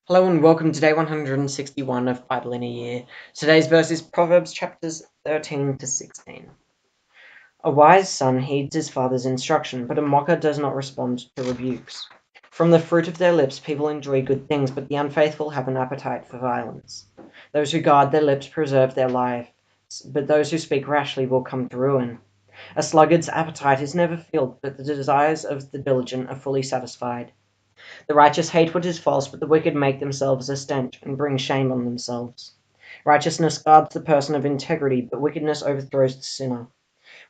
Hello and welcome to day 161 of Bible in a Year. Today's verse is Proverbs chapters 13 to 16. A wise son heeds his father's instruction, but a mocker does not respond to rebukes. From the fruit of their lips people enjoy good things, but the unfaithful have an appetite for violence. Those who guard their lips preserve their lives, but those who speak rashly will come to ruin. A sluggard's appetite is never filled, but the desires of the diligent are fully satisfied. The righteous hate what is false, but the wicked make themselves a stench and bring shame on themselves. Righteousness guards the person of integrity, but wickedness overthrows the sinner.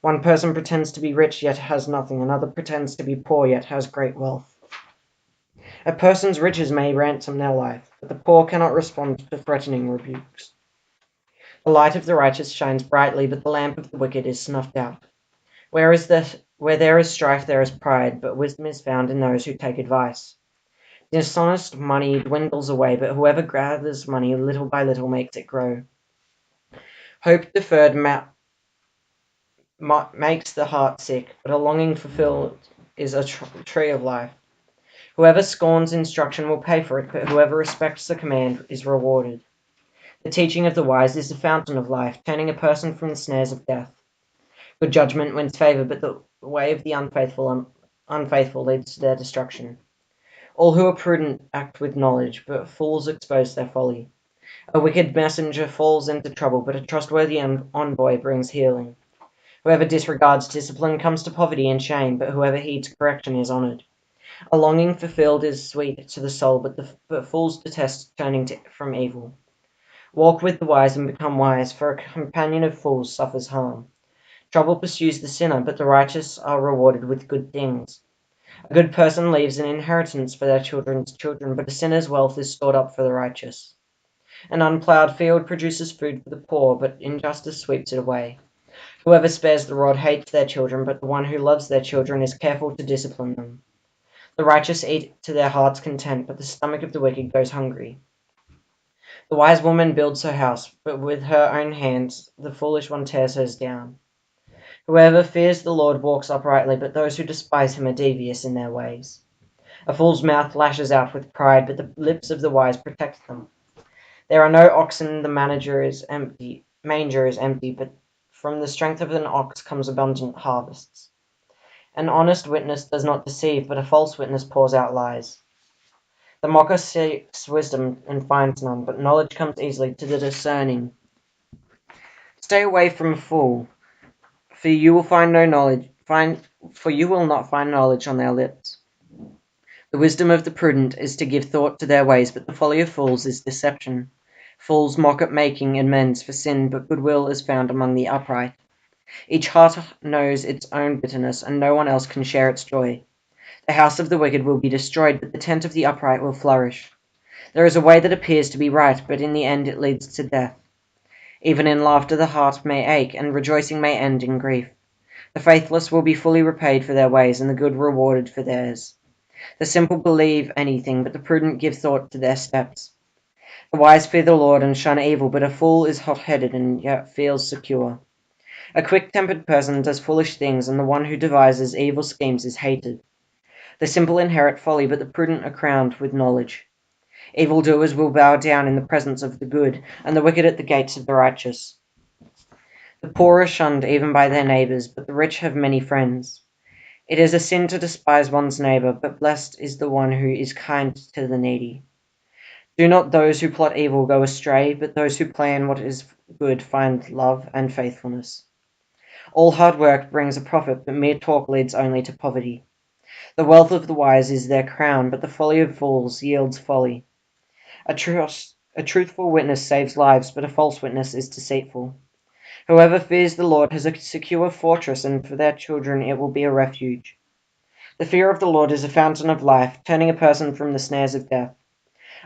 One person pretends to be rich yet has nothing, another pretends to be poor yet has great wealth. A person's riches may ransom their life, but the poor cannot respond to threatening rebukes. The light of the righteous shines brightly, but the lamp of the wicked is snuffed out. Where there is strife there is pride, but wisdom is found in those who take advice. Dishonest money dwindles away, but whoever gathers money little by little makes it grow. Hope deferred makes the heart sick, but a longing fulfilled is a tree of life. Whoever scorns instruction will pay for it, but whoever respects the command is rewarded. The teaching of the wise is the fountain of life, turning a person from the snares of death. Good judgment wins favor, but the way of the unfaithful leads to their destruction. All who are prudent act with knowledge, but fools expose their folly. A wicked messenger falls into trouble, but a trustworthy envoy brings healing. Whoever disregards discipline comes to poverty and shame, but whoever heeds correction is honored. A longing fulfilled is sweet to the soul, but fools detest turning from evil. Walk with the wise and become wise, for a companion of fools suffers harm. Trouble pursues the sinner, but the righteous are rewarded with good things. A good person leaves an inheritance for their children's children, but a sinner's wealth is stored up for the righteous. An unplowed field produces food for the poor, but injustice sweeps it away. Whoever spares the rod hates their children, but the one who loves their children is careful to discipline them. The righteous eat to their heart's content, but the stomach of the wicked goes hungry. The wise woman builds her house, but with her own hands the foolish one tears hers down. Whoever fears the Lord walks uprightly, but those who despise him are devious in their ways. A fool's mouth lashes out with pride, but the lips of the wise protect them. There are no oxen, the manger is empty, but from the strength of an ox comes abundant harvests. An honest witness does not deceive, but a false witness pours out lies. The mocker seeks wisdom and finds none, but knowledge comes easily to the discerning. Stay away from a fool, for you will find no knowledge. For you will not find knowledge on their lips. The wisdom of the prudent is to give thought to their ways, but the folly of fools is deception. Fools mock at making amends for sin, but goodwill is found among the upright. Each heart knows its own bitterness, and no one else can share its joy. The house of the wicked will be destroyed, but the tent of the upright will flourish. There is a way that appears to be right, but in the end it leads to death. Even in laughter the heart may ache, and rejoicing may end in grief. The faithless will be fully repaid for their ways, and the good rewarded for theirs. The simple believe anything, but the prudent give thought to their steps. The wise fear the Lord and shun evil, but a fool is hot-headed and yet feels secure. A quick-tempered person does foolish things, and the one who devises evil schemes is hated. The simple inherit folly, but the prudent are crowned with knowledge. Evildoers will bow down in the presence of the good, and the wicked at the gates of the righteous. The poor are shunned even by their neighbors, but the rich have many friends. It is a sin to despise one's neighbor, but blessed is the one who is kind to the needy. Do not those who plot evil go astray, but those who plan what is good find love and faithfulness. All hard work brings a profit, but mere talk leads only to poverty. The wealth of the wise is their crown, but the folly of fools yields folly. A truthful witness saves lives, but a false witness is deceitful. Whoever fears the Lord has a secure fortress, and for their children it will be a refuge. The fear of the Lord is a fountain of life, turning a person from the snares of death.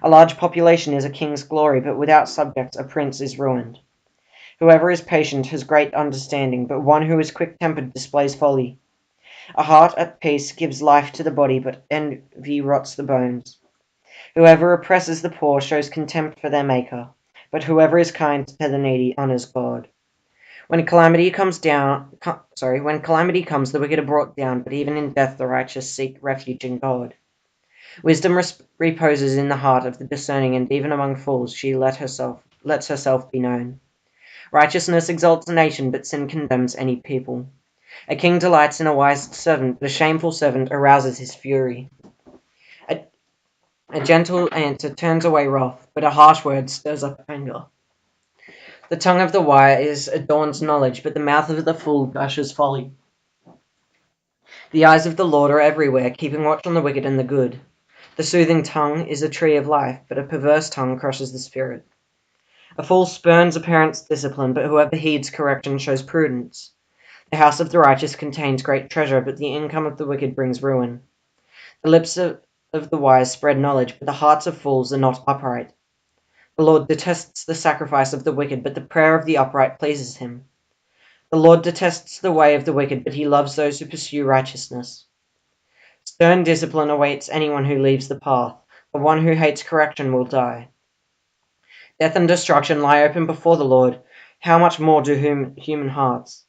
A large population is a king's glory, but without subjects a prince is ruined. Whoever is patient has great understanding, but one who is quick-tempered displays folly. A heart at peace gives life to the body, but envy rots the bones. Whoever oppresses the poor shows contempt for their Maker, but whoever is kind to the needy honors God. When calamity comes, the wicked are brought down, but even in death the righteous seek refuge in God. Wisdom reposes in the heart of the discerning, and even among fools she lets herself be known. Righteousness exalts a nation, but sin condemns any people. A king delights in a wise servant, but a shameful servant arouses his fury. A, a gentle answer turns away wrath, but a harsh word stirs up anger. The tongue of the wise adorns knowledge, but the mouth of the fool gushes folly. The eyes of the Lord are everywhere, keeping watch on the wicked and the good. The soothing tongue is a tree of life, but a perverse tongue crushes the spirit. A fool spurns a parent's discipline, but whoever heeds correction shows prudence. The house of the righteous contains great treasure, but the income of the wicked brings ruin. The lips of the wise spread knowledge, but the hearts of fools are not upright. The Lord detests the sacrifice of the wicked, but the prayer of the upright pleases him. The Lord detests the way of the wicked, but he loves those who pursue righteousness. Stern discipline awaits anyone who leaves the path. The one who hates correction will die. Death and destruction lie open before the Lord. How much more do human hearts?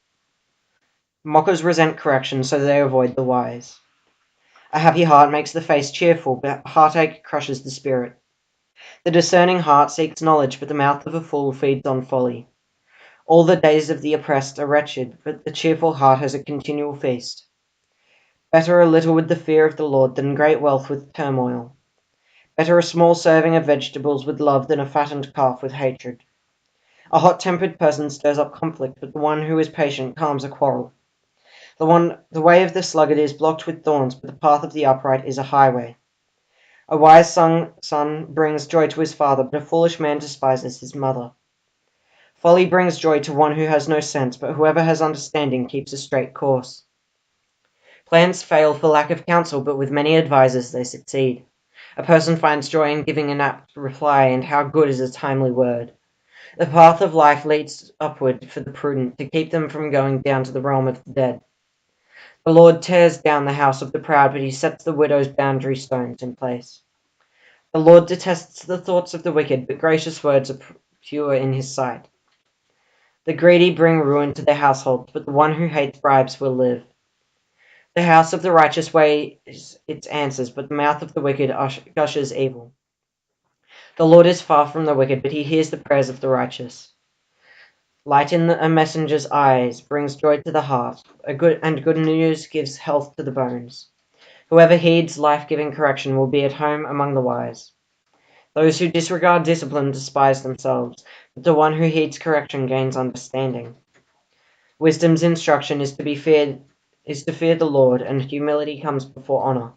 Mockers resent correction, so they avoid the wise. A happy heart makes the face cheerful, but heartache crushes the spirit. The discerning heart seeks knowledge, but the mouth of a fool feeds on folly. All the days of the oppressed are wretched, but the cheerful heart has a continual feast. Better a little with the fear of the Lord than great wealth with turmoil. Better a small serving of vegetables with love than a fattened calf with hatred. A hot-tempered person stirs up conflict, but the one who is patient calms a quarrel. The way of the sluggard is blocked with thorns, but the path of the upright is a highway. A wise son brings joy to his father, but a foolish man despises his mother. Folly brings joy to one who has no sense, but whoever has understanding keeps a straight course. Plans fail for lack of counsel, but with many advisers they succeed. A person finds joy in giving an apt reply, and how good is a timely word. The path of life leads upward for the prudent, to keep them from going down to the realm of the dead. The Lord tears down the house of the proud, but he sets the widow's boundary stones in place. The Lord detests the thoughts of the wicked, but gracious words are pure in his sight. The greedy bring ruin to their households, but the one who hates bribes will live. The house of the righteous weighs its answers, but the mouth of the wicked gushes evil. The Lord is far from the wicked, but he hears the prayers of the righteous. Light in a messenger's eyes brings joy to the heart, good news gives health to the bones. Whoever heeds life-giving correction will be at home among the wise. Those who disregard discipline despise themselves, but the one who heeds correction gains understanding. Wisdom's instruction is to fear the Lord, and humility comes before honor.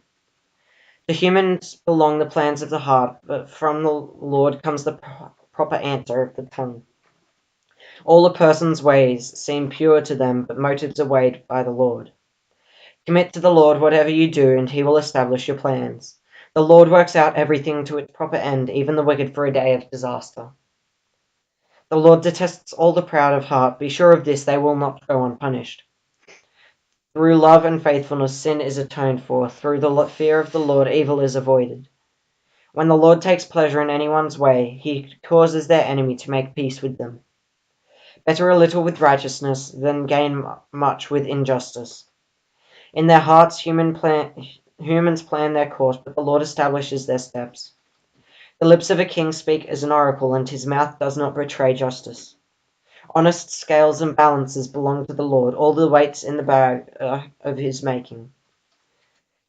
To humans belong the plans of the heart, but from the Lord comes the proper answer of the tongue. All a person's ways seem pure to them, but motives are weighed by the Lord. Commit to the Lord whatever you do, and he will establish your plans. The Lord works out everything to its proper end, even the wicked for a day of disaster. The Lord detests all the proud of heart. Be sure of this, they will not go unpunished. Through love and faithfulness, sin is atoned for. Through the fear of the Lord, evil is avoided. When the Lord takes pleasure in anyone's way, he causes their enemy to make peace with them. Better a little with righteousness than gain much with injustice. In their hearts humans plan their course, but the Lord establishes their steps. The lips of a king speak as an oracle, and his mouth does not betray justice. Honest scales and balances belong to the Lord, all the weights in the bag of his making.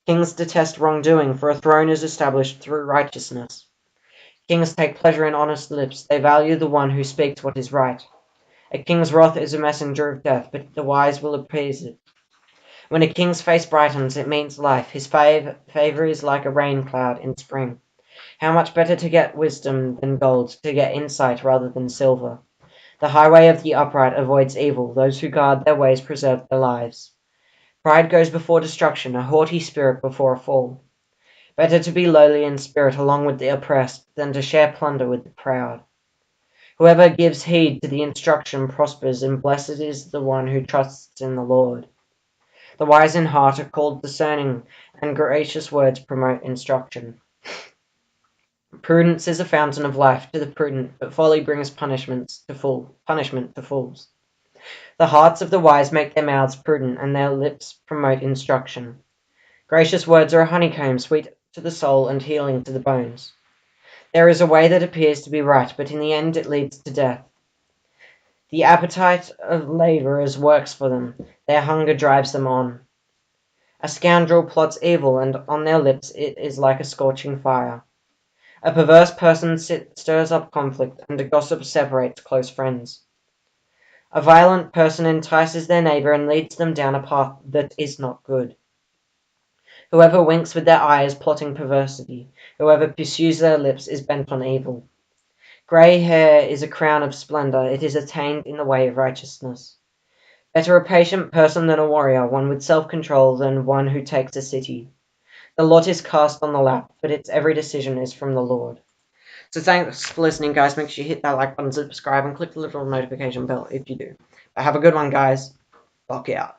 Kings detest wrongdoing, for a throne is established through righteousness. Kings take pleasure in honest lips, they value the one who speaks what is right. A king's wrath is a messenger of death, but the wise will appease it. When a king's face brightens, it means life. His favor is like a rain cloud in spring. How much better to get wisdom than gold, to get insight rather than silver. The highway of the upright avoids evil. Those who guard their ways preserve their lives. Pride goes before destruction, a haughty spirit before a fall. Better to be lowly in spirit along with the oppressed than to share plunder with the proud. Whoever gives heed to the instruction prospers, and blessed is the one who trusts in the Lord. The wise in heart are called discerning, and gracious words promote instruction. Prudence is a fountain of life to the prudent, but folly brings punishment to fools. The hearts of the wise make their mouths prudent, and their lips promote instruction. Gracious words are a honeycomb, sweet to the soul and healing to the bones. There is a way that appears to be right, but in the end it leads to death. The appetite of labourers works for them, their hunger drives them on. A scoundrel plots evil, and on their lips it is like a scorching fire. A perverse person stirs up conflict, and a gossip separates close friends. A violent person entices their neighbour and leads them down a path that is not good. Whoever winks with their eye is plotting perversity. Whoever pursues their lips is bent on evil. Grey hair is a crown of splendour. It is attained in the way of righteousness. Better a patient person than a warrior, one with self-control than one who takes a city. The lot is cast on the lap, but its every decision is from the Lord. So thanks for listening, guys. Make sure you hit that like button, subscribe, and click the little notification bell if you do. But have a good one, guys. Fuck out.